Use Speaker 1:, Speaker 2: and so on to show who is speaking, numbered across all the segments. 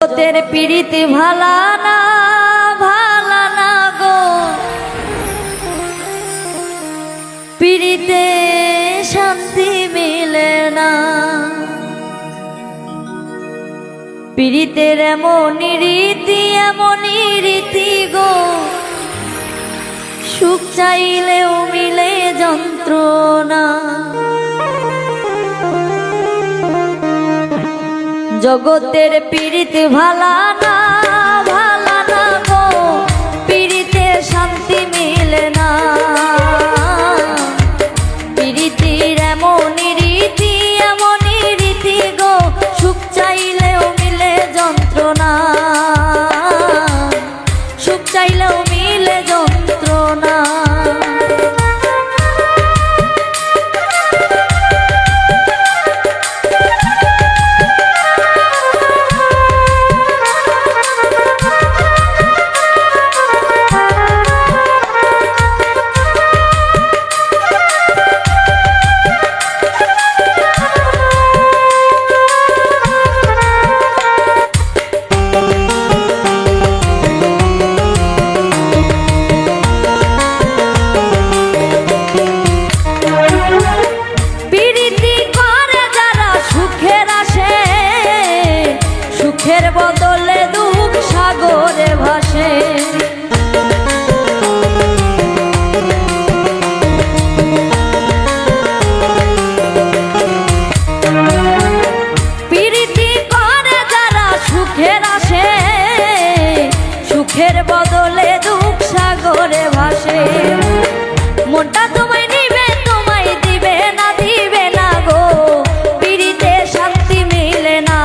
Speaker 1: জগতের পীড়িত ভালা না গো, পীড়িতে শান্তি মিলে না। পীড়িতের এমনই রীতি গো, সুখ চাইলেও মিলে যন্ত্রণা। জগতের পীড়িত ভালা না গো, পীড়িতে শান্তি মিলে না। পীড়িতির এমনই রীতি গো, সুখ চাইলেও মিলে যন্ত্রণা, সুখ চাইলেও মিলে যন্ত্রণা। সুখের বদলে দুঃখ সাগরে ভাসে। প্রীতি করে যারা সুখের আসে, সুখের বদলে দুঃখ সাগরে ভাসে। মনটা তোমায় নিবে, তোমায় দিবে না গো, পীড়িতে শান্তি মিলে না।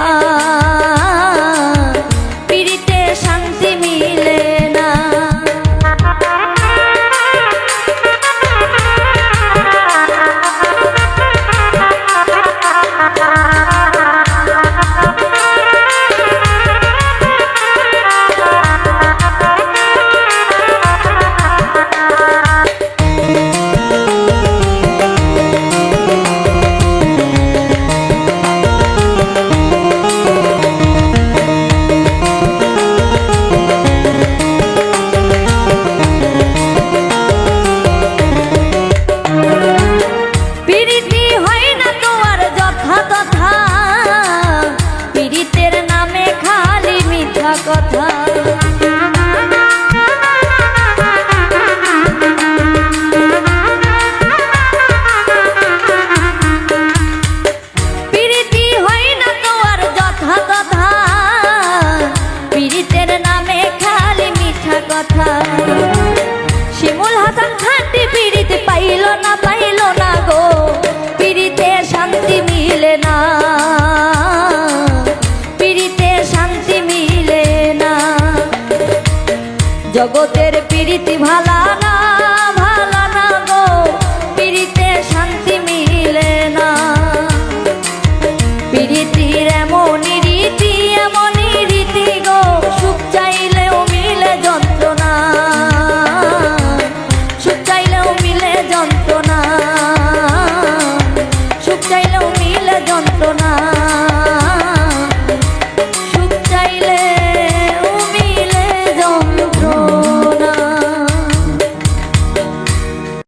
Speaker 1: কথা প্রীতি হয় না তো আর যথা কথা, পীড়িতের নামে খালি মিঠা কথা। শিমুল হাসান খাঁটি পীড়িত পাইল না গো, পীড়িতে শান্তি মিলে না। জগতের পীড়িত ভালা